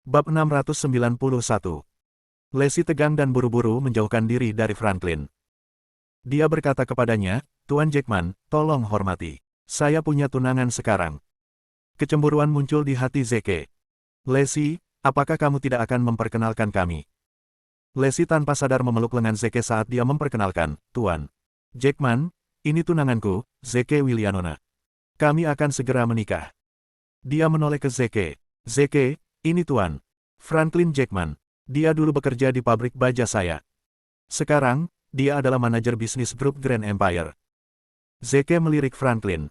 Bab 691. Lacey tegang dan buru-buru menjauhkan diri dari Franklin. Dia berkata kepadanya, "Tuan Jackman, tolong hormati. Saya punya tunangan sekarang." Kecemburuan muncul di hati Zeke. "Lacey, apakah kamu tidak akan memperkenalkan kami?" Lacey tanpa sadar memeluk lengan Zeke saat dia memperkenalkan, "Tuan Jackman, ini tunanganku, Zeke Willianona. Kami akan segera menikah." Dia menoleh ke Zeke. "Zeke, ini Tuan Franklin Jackman. Dia dulu bekerja di pabrik baja saya. Sekarang, dia adalah manajer bisnis grup Grand Empire." Zeke melirik Franklin.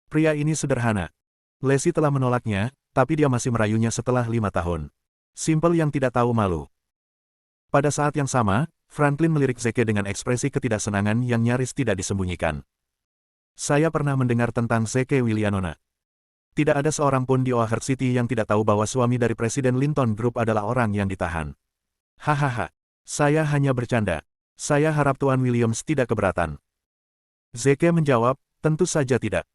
Pria ini sederhana. Lacey telah menolaknya, tapi dia masih merayunya setelah 5 tahun. Simpel yang tidak tahu malu. Pada saat yang sama, Franklin melirik Zeke dengan ekspresi ketidaksenangan yang nyaris tidak disembunyikan. "Saya pernah mendengar tentang Zeke Willianona. Tidak ada seorang pun di Oakhurst City yang tidak tahu bahwa suami dari Presiden Linton Group adalah orang yang ditahan. Hahaha. Saya hanya bercanda. Saya harap Tuan Williams tidak keberatan." Zeke menjawab, "Tentu saja tidak.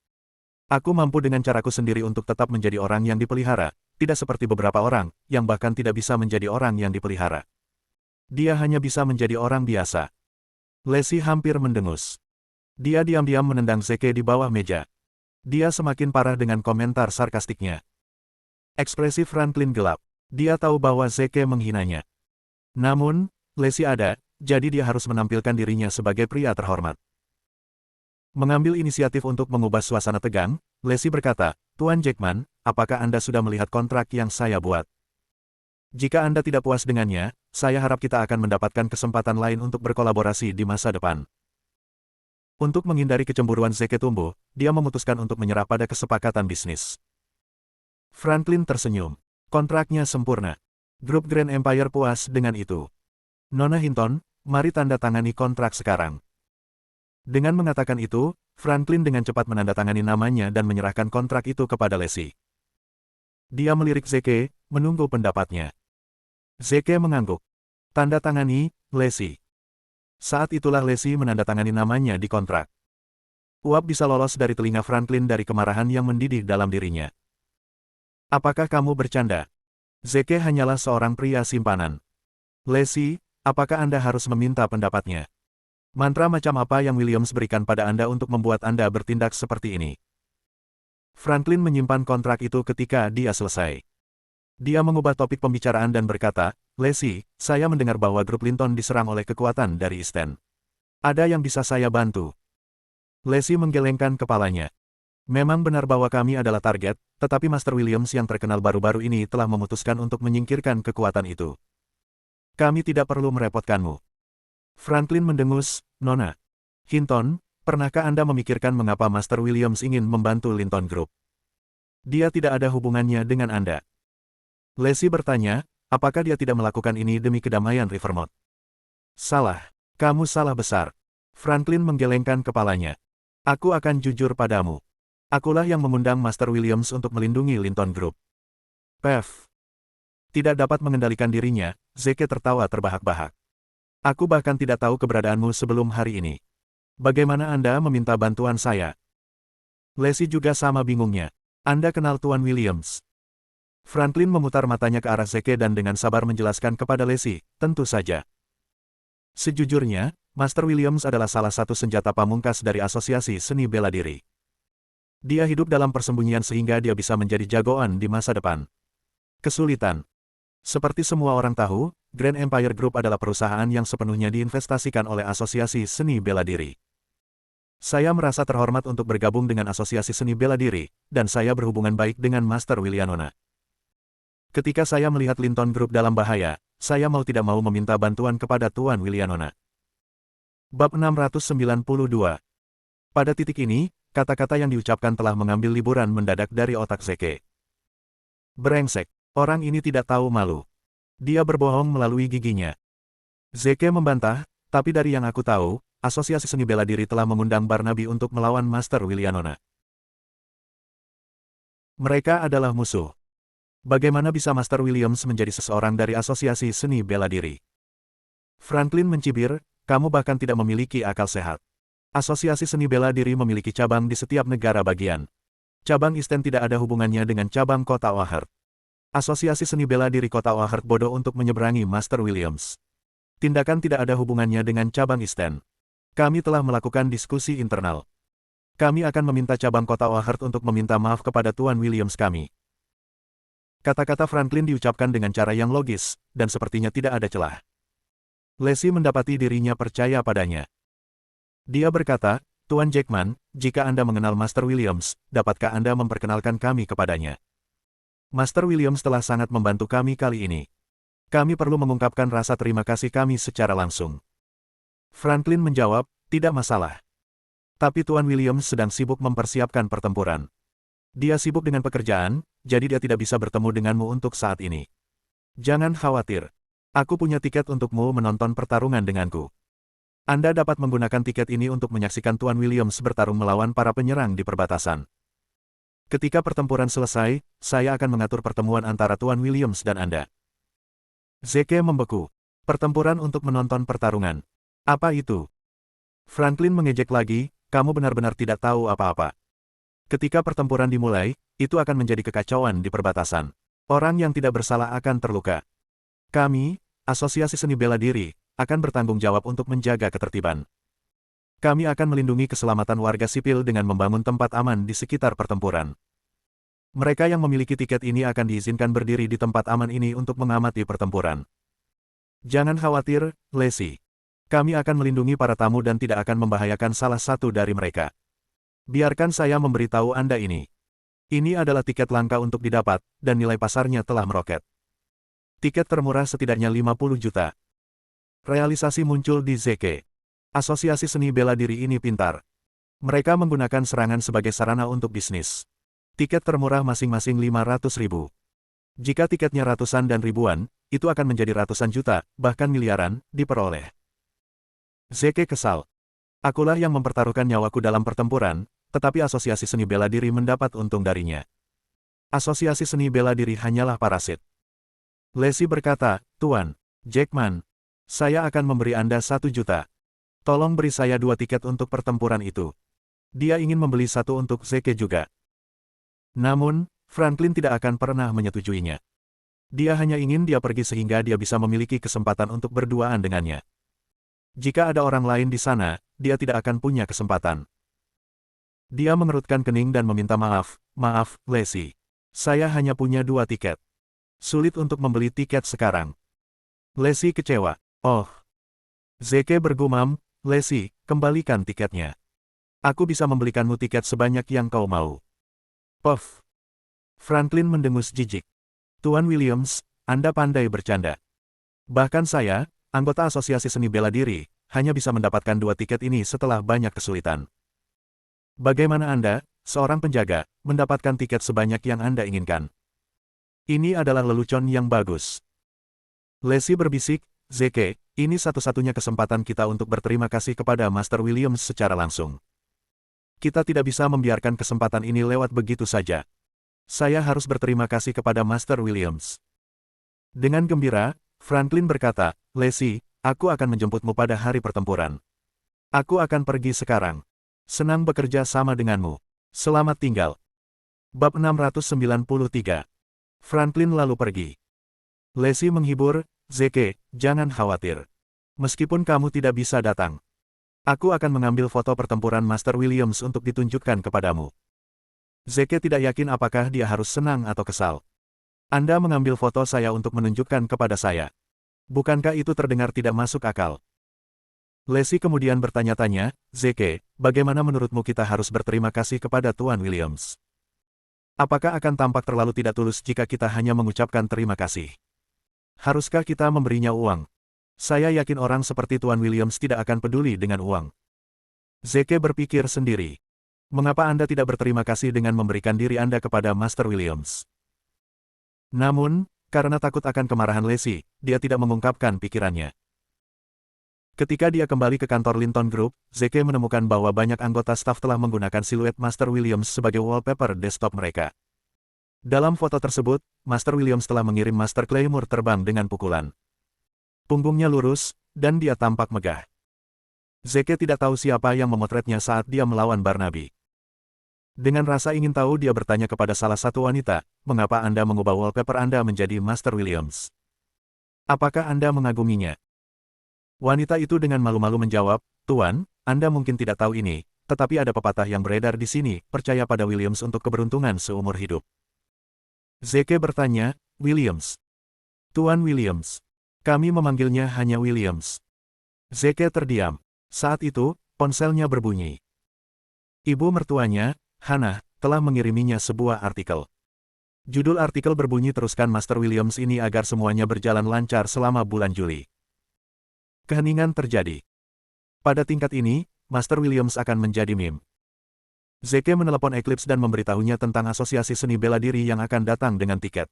Aku mampu dengan caraku sendiri untuk tetap menjadi orang yang dipelihara, tidak seperti beberapa orang, yang bahkan tidak bisa menjadi orang yang dipelihara. Dia hanya bisa menjadi orang biasa." Lacey hampir mendengus. Dia diam-diam menendang Zeke di bawah meja. Dia semakin parah dengan komentar sarkastiknya. Ekspresi Franklin gelap. Dia tahu bahwa Zeke menghinanya. Namun, Lacey ada, jadi dia harus menampilkan dirinya sebagai pria terhormat. Mengambil inisiatif untuk mengubah suasana tegang, Lacey berkata, "Tuan Jackman, apakah Anda sudah melihat kontrak yang saya buat? Jika Anda tidak puas dengannya, saya harap kita akan mendapatkan kesempatan lain untuk berkolaborasi di masa depan." Untuk menghindari kecemburuan Zeke tumbuh, dia memutuskan untuk menyerah pada kesepakatan bisnis. Franklin tersenyum. Kontraknya sempurna. Grup Grand Empire puas dengan itu. "Nona Hinton, mari tanda tangani kontrak sekarang." Dengan mengatakan itu, Franklin dengan cepat menandatangani namanya dan menyerahkan kontrak itu kepada Lacey. Dia melirik Zeke, menunggu pendapatnya. Zeke mengangguk. "Tanda tangani, Lacey." Saat itulah Lacey menandatangani namanya di kontrak. Uap bisa lolos dari telinga Franklin dari kemarahan yang mendidih dalam dirinya. "Apakah kamu bercanda? Zeke hanyalah seorang pria simpanan. Lacey, apakah Anda harus meminta pendapatnya? Mantra macam apa yang Williams berikan pada Anda untuk membuat Anda bertindak seperti ini?" Franklin menyimpan kontrak itu ketika dia selesai. Dia mengubah topik pembicaraan dan berkata, "Lacey, saya mendengar bahwa grup Linton diserang oleh kekuatan dari Eastern. Ada yang bisa saya bantu?" Lacey menggelengkan kepalanya. "Memang benar bahwa kami adalah target, tetapi Master Williams yang terkenal baru-baru ini telah memutuskan untuk menyingkirkan kekuatan itu. Kami tidak perlu merepotkanmu." Franklin mendengus, "Nona Hinton, pernahkah Anda memikirkan mengapa Master Williams ingin membantu Linton Group? Dia tidak ada hubungannya dengan Anda." Lacey bertanya, "Apakah dia tidak melakukan ini demi kedamaian Rivermouth?" "Salah. Kamu salah besar." Franklin menggelengkan kepalanya. "Aku akan jujur padamu. Akulah yang mengundang Master Williams untuk melindungi Linton Group." Pef. Tidak dapat mengendalikan dirinya, Zeke tertawa terbahak-bahak. "Aku bahkan tidak tahu keberadaanmu sebelum hari ini. Bagaimana Anda meminta bantuan saya?" Lacey juga sama bingungnya. "Anda kenal Tuan Williams?" Franklin memutar matanya ke arah Zeke dan dengan sabar menjelaskan kepada Lacey, "Tentu saja. Sejujurnya, Master Williams adalah salah satu senjata pamungkas dari Asosiasi Seni Bela Diri. Dia hidup dalam persembunyian sehingga dia bisa menjadi jagoan di masa depan. Kesulitan. Seperti semua orang tahu, Grand Empire Group adalah perusahaan yang sepenuhnya diinvestasikan oleh Asosiasi Seni Bela Diri. Saya merasa terhormat untuk bergabung dengan Asosiasi Seni Bela Diri, dan saya berhubungan baik dengan Master Willianona. Ketika saya melihat Linton Group dalam bahaya, saya mau tidak mau meminta bantuan kepada Tuan Willianona." Bab 692. Pada titik ini, kata-kata yang diucapkan telah mengambil liburan mendadak dari otak Zeke. "Brengsek, orang ini tidak tahu malu. Dia berbohong melalui giginya." Zeke membantah, "Tapi dari yang aku tahu, Asosiasi Seni Bela Diri telah mengundang Barnaby untuk melawan Master Willianona. Mereka adalah musuh. Bagaimana bisa Master Williams menjadi seseorang dari Asosiasi Seni Bela Diri?" Franklin mencibir, "Kamu bahkan tidak memiliki akal sehat. Asosiasi Seni Bela Diri memiliki cabang di setiap negara bagian. Cabang Eastern tidak ada hubungannya dengan cabang kota Oakhurst. Asosiasi Seni Bela Diri Kota Oakhurst bodoh untuk menyeberangi Master Williams. Tindakan tidak ada hubungannya dengan cabang Eastern. Kami telah melakukan diskusi internal. Kami akan meminta cabang Kota Oakhurst untuk meminta maaf kepada Tuan Williams kami. Kata-kata Franklin diucapkan dengan cara yang logis, dan sepertinya tidak ada celah. Lacey mendapati dirinya percaya padanya. Dia berkata, Tuan Jackman, jika Anda mengenal Master Williams, dapatkah Anda memperkenalkan kami kepadanya? Master Williams telah sangat membantu kami kali ini. Kami perlu mengungkapkan rasa terima kasih kami secara langsung. Franklin menjawab, tidak masalah. Tapi Tuan Williams sedang sibuk mempersiapkan pertempuran. Dia sibuk dengan pekerjaan, jadi dia tidak bisa bertemu denganmu untuk saat ini. Jangan khawatir. Aku punya tiket untukmu menonton pertarungan denganku. Anda dapat menggunakan tiket ini untuk menyaksikan Tuan Williams bertarung melawan para penyerang di perbatasan. Ketika pertempuran selesai, saya akan mengatur pertemuan antara Tuan Williams dan Anda. Zeke membeku. Pertempuran untuk menonton pertarungan. Apa itu? Franklin mengejek lagi, kamu benar-benar tidak tahu apa-apa. Ketika pertempuran dimulai, itu akan menjadi kekacauan di perbatasan. Orang yang tidak bersalah akan terluka. Kami, Asosiasi Seni Bela Diri, akan bertanggung jawab untuk menjaga ketertiban. Kami akan melindungi keselamatan warga sipil dengan membangun tempat aman di sekitar pertempuran. Mereka yang memiliki tiket ini akan diizinkan berdiri di tempat aman ini untuk mengamati pertempuran. Jangan khawatir, Lacey. Kami akan melindungi para tamu dan tidak akan membahayakan salah satu dari mereka. Biarkan saya memberitahu Anda ini. Ini adalah tiket langka untuk didapat, dan nilai pasarnya telah meroket. Tiket termurah setidaknya 50 juta. Realisasi muncul di Zeke. Asosiasi Seni Bela Diri ini pintar. Mereka menggunakan serangan sebagai sarana untuk bisnis. Tiket termurah masing-masing 500.000. Jika tiketnya ratusan dan ribuan, itu akan menjadi ratusan juta, bahkan miliaran, diperoleh. Zeke kesal. Akulah yang mempertaruhkan nyawaku dalam pertempuran, tetapi Asosiasi Seni Bela Diri mendapat untung darinya. Asosiasi Seni Bela Diri hanyalah parasit. Lacey berkata, Tuan Jackman, saya akan memberi Anda 1 juta. Tolong beri saya 2 tiket untuk pertempuran itu. Dia ingin membeli 1 untuk Zeke juga. Namun, Franklin tidak akan pernah menyetujuinya. Dia hanya ingin dia pergi sehingga dia bisa memiliki kesempatan untuk berduaan dengannya. Jika ada orang lain di sana, dia tidak akan punya kesempatan. Dia mengerutkan kening dan meminta maaf, maaf, Lacey. Saya hanya punya 2 tiket. Sulit untuk membeli tiket sekarang. Lacey kecewa. Oh. Zeke bergumam, Lacey, kembalikan tiketnya. Aku bisa membelikanmu tiket sebanyak yang kau mau. Puff. Franklin mendengus jijik. Tuan Williams, Anda pandai bercanda. Bahkan saya, anggota Asosiasi Seni Bela Diri, hanya bisa mendapatkan 2 tiket ini setelah banyak kesulitan. Bagaimana Anda, seorang penjaga, mendapatkan tiket sebanyak yang Anda inginkan? Ini adalah lelucon yang bagus. Lacey berbisik, Zeke, ini satu-satunya kesempatan kita untuk berterima kasih kepada Master Williams secara langsung. Kita tidak bisa membiarkan kesempatan ini lewat begitu saja. Saya harus berterima kasih kepada Master Williams. Dengan gembira, Franklin berkata, Lacey, aku akan menjemputmu pada hari pertempuran. Aku akan pergi sekarang. Senang bekerja sama denganmu. Selamat tinggal. Bab 693. Franklin lalu pergi. Lacey menghibur, Zeke, jangan khawatir. Meskipun kamu tidak bisa datang, aku akan mengambil foto pertempuran Master Williams untuk ditunjukkan kepadamu. Zeke tidak yakin apakah dia harus senang atau kesal. Anda mengambil foto saya untuk menunjukkan kepada saya. Bukankah itu terdengar tidak masuk akal? Lacey kemudian bertanya-tanya, Zeke, bagaimana menurutmu kita harus berterima kasih kepada Tuan Williams? Apakah akan tampak terlalu tidak tulus jika kita hanya mengucapkan terima kasih? Haruskah kita memberinya uang? Saya yakin orang seperti Tuan Williams tidak akan peduli dengan uang. Zeke berpikir sendiri. Mengapa Anda tidak berterima kasih dengan memberikan diri Anda kepada Master Williams? Namun, karena takut akan kemarahan Lacey, dia tidak mengungkapkan pikirannya. Ketika dia kembali ke kantor Linton Group, Zeke menemukan bahwa banyak anggota staf telah menggunakan siluet Master Williams sebagai wallpaper desktop mereka. Dalam foto tersebut, Master Williams telah mengirim Master Claymore terbang dengan pukulan. Punggungnya lurus, dan dia tampak megah. Zeke tidak tahu siapa yang memotretnya saat dia melawan Barnaby. Dengan rasa ingin tahu dia bertanya kepada salah satu wanita, mengapa Anda mengubah wallpaper Anda menjadi Master Williams? Apakah Anda mengaguminya? Wanita itu dengan malu-malu menjawab, Tuan, Anda mungkin tidak tahu ini, tetapi ada pepatah yang beredar di sini, percaya pada Williams untuk keberuntungan seumur hidup. Zeke bertanya, Williams. Tuan Williams. Kami memanggilnya hanya Williams. Zeke terdiam. Saat itu, ponselnya berbunyi. Ibu mertuanya, Hannah, telah mengiriminya sebuah artikel. Judul artikel berbunyi teruskan Master Williams ini agar semuanya berjalan lancar selama bulan Juli. Keheningan terjadi. Pada tingkat ini, Master Williams akan menjadi meme. Zeke menelepon Eclipse dan memberitahunya tentang asosiasi seni bela diri yang akan datang dengan tiket.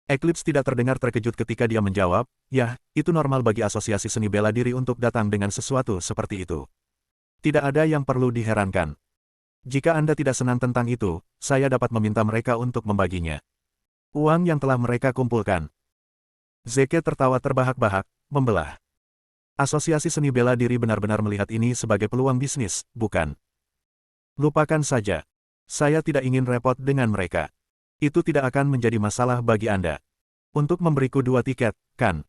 Eclipse tidak terdengar terkejut ketika dia menjawab, ya, itu normal bagi asosiasi seni bela diri untuk datang dengan sesuatu seperti itu. Tidak ada yang perlu diherankan. Jika Anda tidak senang tentang itu, saya dapat meminta mereka untuk membaginya. Uang yang telah mereka kumpulkan. Zeke tertawa terbahak-bahak, membelah. Asosiasi seni bela diri benar-benar melihat ini sebagai peluang bisnis, bukan? Lupakan saja. Saya tidak ingin repot dengan mereka. Itu tidak akan menjadi masalah bagi Anda. Untuk memberiku 2 tiket, kan?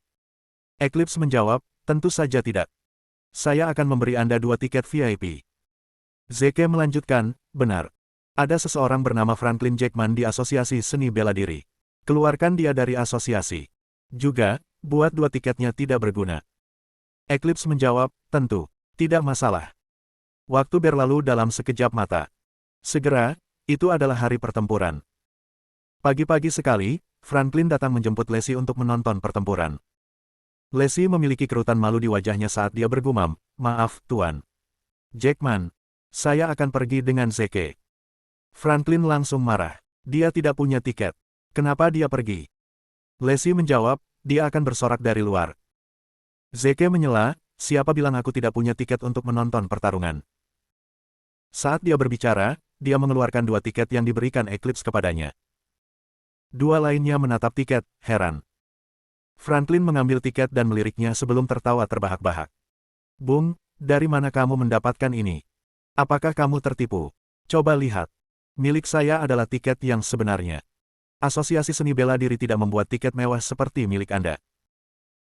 Eclipse menjawab, tentu saja tidak. Saya akan memberi Anda 2 tiket VIP. Zeke melanjutkan, benar. Ada seseorang bernama Franklin Jackman di Asosiasi Seni Bela Diri. Keluarkan dia dari asosiasi. Juga, buat 2 tiketnya tidak berguna. Eclipse menjawab, tentu. Tidak masalah. Waktu berlalu dalam sekejap mata. Segera, itu adalah hari pertempuran. Pagi-pagi sekali, Franklin datang menjemput Lacey untuk menonton pertempuran. Lacey memiliki kerutan malu di wajahnya saat dia bergumam, maaf, Tuan. Jackman. Saya akan pergi dengan Zeke. Franklin langsung marah. Dia tidak punya tiket. Kenapa dia pergi? Lacey menjawab, dia akan bersorak dari luar. Zeke menyela, siapa bilang aku tidak punya tiket untuk menonton pertarungan? Saat dia berbicara, dia mengeluarkan 2 tiket yang diberikan Eclipse kepadanya. 2 lainnya menatap tiket, heran. Franklin mengambil tiket dan meliriknya sebelum tertawa terbahak-bahak. Bung, dari mana kamu mendapatkan ini? Apakah kamu tertipu? Coba lihat. Milik saya adalah tiket yang sebenarnya. Asosiasi Seni Bela Diri tidak membuat tiket mewah seperti milik Anda.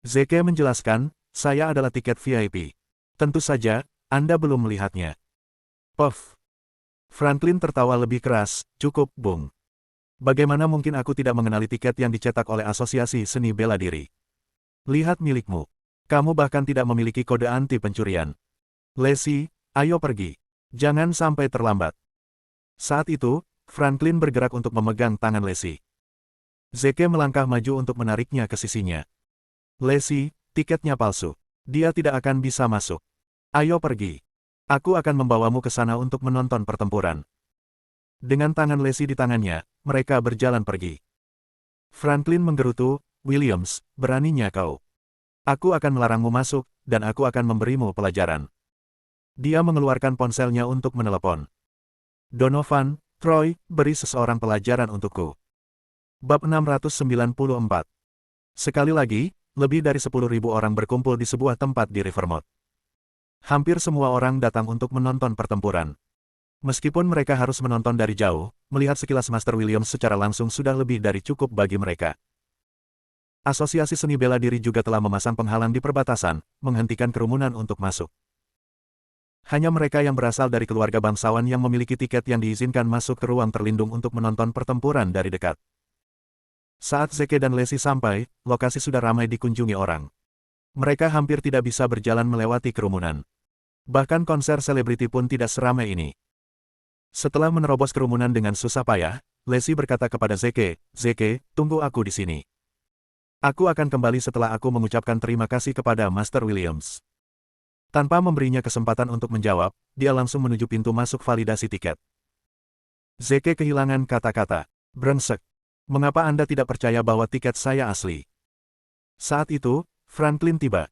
Zeke menjelaskan, saya adalah tiket VIP. Tentu saja, Anda belum melihatnya. Puff. Franklin tertawa lebih keras, cukup, Bung. Bagaimana mungkin aku tidak mengenali tiket yang dicetak oleh Asosiasi Seni Bela Diri? Lihat milikmu. Kamu bahkan tidak memiliki kode anti pencurian. Lacey, ayo pergi. Jangan sampai terlambat. Saat itu, Franklin bergerak untuk memegang tangan Lacey. Zeke melangkah maju untuk menariknya ke sisinya. Lacey, tiketnya palsu. Dia tidak akan bisa masuk. Ayo pergi. Aku akan membawamu ke sana untuk menonton pertempuran. Dengan tangan Lacey di tangannya, mereka berjalan pergi. Franklin menggerutu, Williams, beraninya kau. Aku akan melarangmu masuk, dan aku akan memberimu pelajaran. Dia mengeluarkan ponselnya untuk menelepon. Donovan, Troy, beri seseorang pelajaran untukku. Bab 694. Sekali lagi, lebih dari 10.000 orang berkumpul di sebuah tempat di Rivermouth. Hampir semua orang datang untuk menonton pertempuran. Meskipun mereka harus menonton dari jauh, melihat sekilas Master Williams secara langsung sudah lebih dari cukup bagi mereka. Asosiasi Seni Bela Diri juga telah memasang penghalang di perbatasan, menghentikan kerumunan untuk masuk. Hanya mereka yang berasal dari keluarga bangsawan yang memiliki tiket yang diizinkan masuk ke ruang terlindung untuk menonton pertempuran dari dekat. Saat Zeke dan Lacey sampai, lokasi sudah ramai dikunjungi orang. Mereka hampir tidak bisa berjalan melewati kerumunan. Bahkan konser selebriti pun tidak seramai ini. Setelah menerobos kerumunan dengan susah payah, Lacey berkata kepada Zeke, Zeke, tunggu aku di sini. Aku akan kembali setelah aku mengucapkan terima kasih kepada Master Williams. Tanpa memberinya kesempatan untuk menjawab, dia langsung menuju pintu masuk validasi tiket. Zeke kehilangan kata-kata. Brengsek. Mengapa Anda tidak percaya bahwa tiket saya asli? Saat itu, Franklin tiba.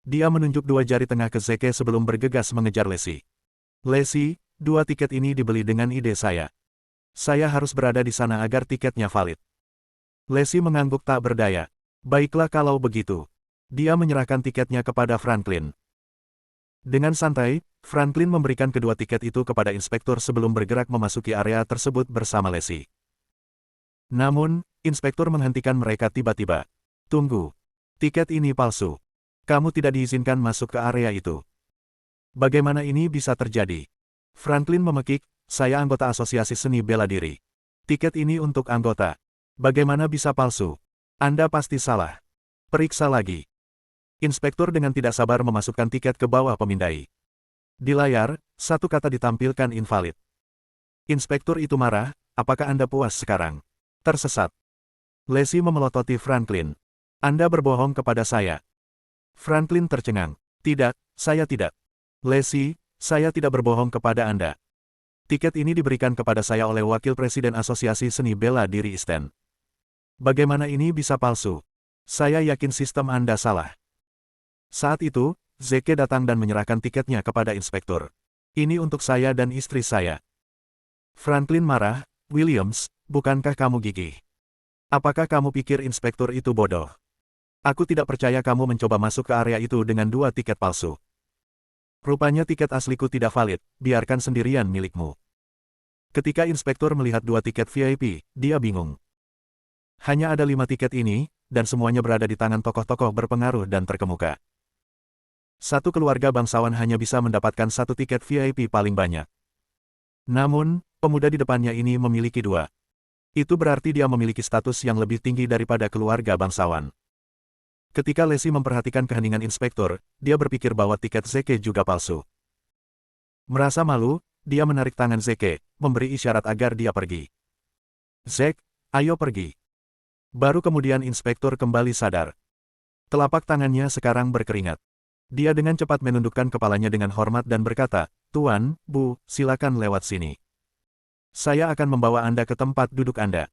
Dia menunjuk 2 jari tengah ke Zeke sebelum bergegas mengejar Lacey. Lacey, 2 tiket ini dibeli dengan ide saya. Saya harus berada di sana agar tiketnya valid. Lacey mengangguk tak berdaya. Baiklah kalau begitu. Dia menyerahkan tiketnya kepada Franklin. Dengan santai, Franklin memberikan kedua tiket itu kepada inspektur sebelum bergerak memasuki area tersebut bersama Lacey. Namun, inspektur menghentikan mereka tiba-tiba. Tunggu. Tiket ini palsu. Kamu tidak diizinkan masuk ke area itu. Bagaimana ini bisa terjadi? Franklin memekik, saya anggota asosiasi seni bela diri. Tiket ini untuk anggota. Bagaimana bisa palsu? Anda pasti salah. Periksa lagi. Inspektur dengan tidak sabar memasukkan tiket ke bawah pemindai. Di layar, satu kata ditampilkan invalid. Inspektur itu marah, apakah Anda puas sekarang? Tersesat. Lacey memelototi Franklin. Anda berbohong kepada saya. Franklin tercengang. Tidak, saya tidak. Lacey, saya tidak berbohong kepada Anda. Tiket ini diberikan kepada saya oleh Wakil Presiden Asosiasi Seni Bela Diri Easton. Bagaimana ini bisa palsu? Saya yakin sistem Anda salah. Saat itu, Zeke datang dan menyerahkan tiketnya kepada inspektur. Ini untuk saya dan istri saya. Franklin marah, Williams, bukankah kamu gigih? Apakah kamu pikir inspektur itu bodoh? Aku tidak percaya kamu mencoba masuk ke area itu dengan 2 tiket palsu. Rupanya tiket asliku tidak valid, biarkan sendirian milikmu. Ketika inspektur melihat 2 tiket VIP, dia bingung. Hanya ada 5 tiket ini, dan semuanya berada di tangan tokoh-tokoh berpengaruh dan terkemuka. Satu keluarga bangsawan hanya bisa mendapatkan 1 tiket VIP paling banyak. Namun, pemuda di depannya ini memiliki 2. Itu berarti dia memiliki status yang lebih tinggi daripada keluarga bangsawan. Ketika Lacey memperhatikan keheningan inspektur, dia berpikir bahwa tiket Zeke juga palsu. Merasa malu, dia menarik tangan Zeke, memberi isyarat agar dia pergi. Zeke, ayo pergi. Baru kemudian inspektur kembali sadar. Telapak tangannya sekarang berkeringat. Dia dengan cepat menundukkan kepalanya dengan hormat dan berkata, Tuan, Bu, silakan lewat sini. Saya akan membawa Anda ke tempat duduk Anda.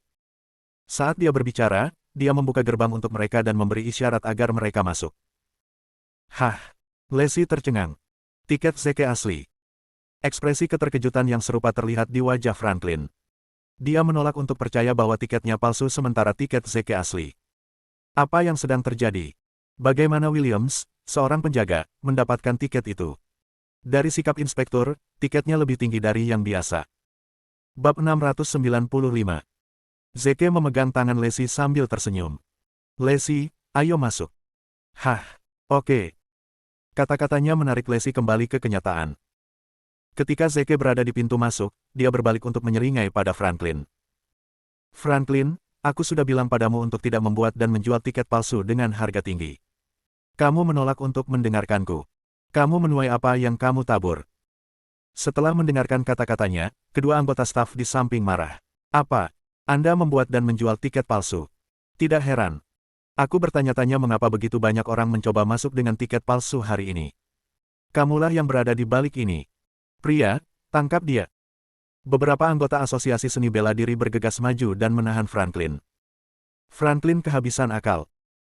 Saat dia berbicara, dia membuka gerbang untuk mereka dan memberi isyarat agar mereka masuk. Hah! Lacey tercengang. Tiket Zeke asli. Ekspresi keterkejutan yang serupa terlihat di wajah Franklin. Dia menolak untuk percaya bahwa tiketnya palsu sementara tiket Zeke asli. Apa yang sedang terjadi? Bagaimana Williams, seorang penjaga, mendapatkan tiket itu? Dari sikap inspektur, tiketnya lebih tinggi dari yang biasa. Bab 695. Zeke memegang tangan Lacey sambil tersenyum. Lacey, ayo masuk. Hah, oke. Kata-katanya menarik Lacey kembali ke kenyataan. Ketika Zeke berada di pintu masuk, dia berbalik untuk menyeringai pada Franklin. Franklin, aku sudah bilang padamu untuk tidak membuat dan menjual tiket palsu dengan harga tinggi. Kamu menolak untuk mendengarkanku. Kamu menuai apa yang kamu tabur. Setelah mendengarkan kata-katanya, kedua anggota staf di samping marah. Apa? Anda membuat dan menjual tiket palsu? Tidak heran. Aku bertanya-tanya mengapa begitu banyak orang mencoba masuk dengan tiket palsu hari ini. Kamulah yang berada di balik ini. Pria, tangkap dia. Beberapa anggota asosiasi seni bela diri bergegas maju dan menahan Franklin. Franklin kehabisan akal.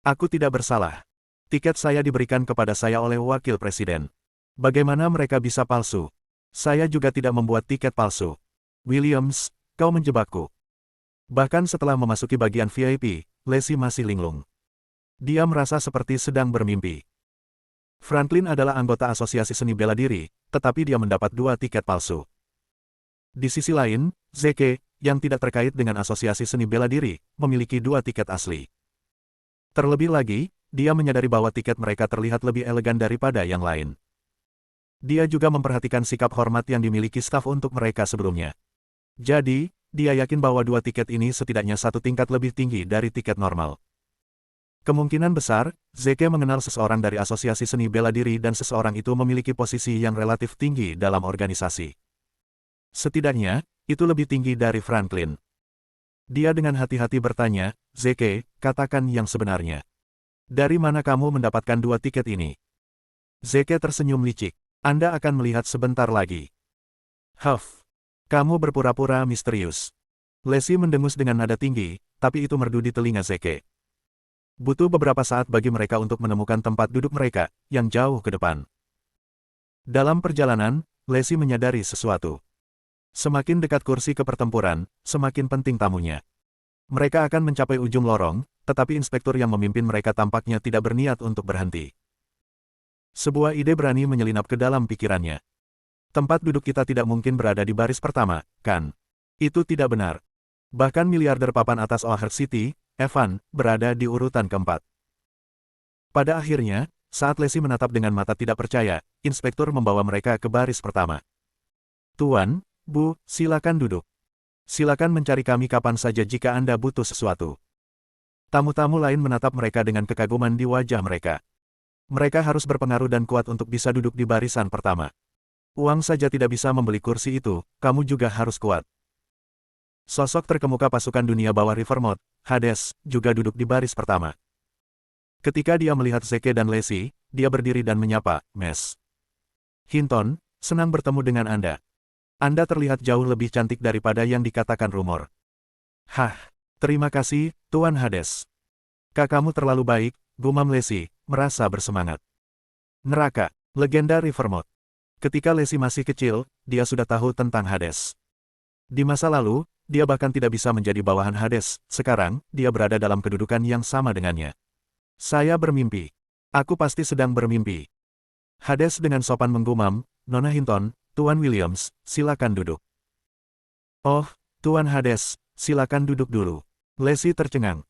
Aku tidak bersalah. Tiket saya diberikan kepada saya oleh wakil presiden. Bagaimana mereka bisa palsu? Saya juga tidak membuat tiket palsu. Williams, kau menjebakku. Bahkan setelah memasuki bagian VIP, Lacey masih linglung. Dia merasa seperti sedang bermimpi. Franklin adalah anggota asosiasi seni bela diri, tetapi dia mendapat 2 tiket palsu. Di sisi lain, Zeke, yang tidak terkait dengan asosiasi seni bela diri, memiliki 2 tiket asli. Terlebih lagi, dia menyadari bahwa tiket mereka terlihat lebih elegan daripada yang lain. Dia juga memperhatikan sikap hormat yang dimiliki staf untuk mereka sebelumnya. Jadi, dia yakin bahwa 2 tiket ini setidaknya 1 tingkat lebih tinggi dari tiket normal. Kemungkinan besar, Zeke mengenal seseorang dari asosiasi seni bela diri dan seseorang itu memiliki posisi yang relatif tinggi dalam organisasi. Setidaknya, itu lebih tinggi dari Franklin. Dia dengan hati-hati bertanya, Zeke, katakan yang sebenarnya. Dari mana kamu mendapatkan 2 tiket ini? Zeke tersenyum licik. Anda akan melihat sebentar lagi. Huff. Kamu berpura-pura misterius. Lacey mendengus dengan nada tinggi, tapi itu merdu di telinga Zeke. Butuh beberapa saat bagi mereka untuk menemukan tempat duduk mereka, yang jauh ke depan. Dalam perjalanan, Lacey menyadari sesuatu. Semakin dekat kursi ke pertempuran, semakin penting tamunya. Mereka akan mencapai ujung lorong, tetapi inspektur yang memimpin mereka tampaknya tidak berniat untuk berhenti. Sebuah ide berani menyelinap ke dalam pikirannya. Tempat duduk kita tidak mungkin berada di baris pertama, kan? Itu tidak benar. Bahkan miliarder papan atas Oakhir City, Evan, berada di urutan keempat. Pada akhirnya, saat Lacey menatap dengan mata tidak percaya, inspektur membawa mereka ke baris pertama. Tuan, Bu, silakan duduk. Silakan mencari kami kapan saja jika Anda butuh sesuatu. Tamu-tamu lain menatap mereka dengan kekaguman di wajah mereka. Mereka harus berpengaruh dan kuat untuk bisa duduk di barisan pertama. Uang saja tidak bisa membeli kursi itu, kamu juga harus kuat. Sosok terkemuka pasukan dunia bawah Rivermouth, Hades, juga duduk di baris pertama. Ketika dia melihat Zeke dan Lacey, dia berdiri dan menyapa, Mes. Hinton, senang bertemu dengan Anda. Anda terlihat jauh lebih cantik daripada yang dikatakan rumor. Hah, terima kasih, Tuan Hades. Kakakmu terlalu baik, gumam Lacey, merasa bersemangat. Neraka, legenda Rivermouth. Ketika Lacey masih kecil, dia sudah tahu tentang Hades. Di masa lalu, dia bahkan tidak bisa menjadi bawahan Hades, sekarang, dia berada dalam kedudukan yang sama dengannya. Saya bermimpi. Aku pasti sedang bermimpi. Hades dengan sopan menggumam, Nona Hinton, Tuan Williams, silakan duduk. Oh, Tuan Hades, silakan duduk dulu. Lacey tercengang.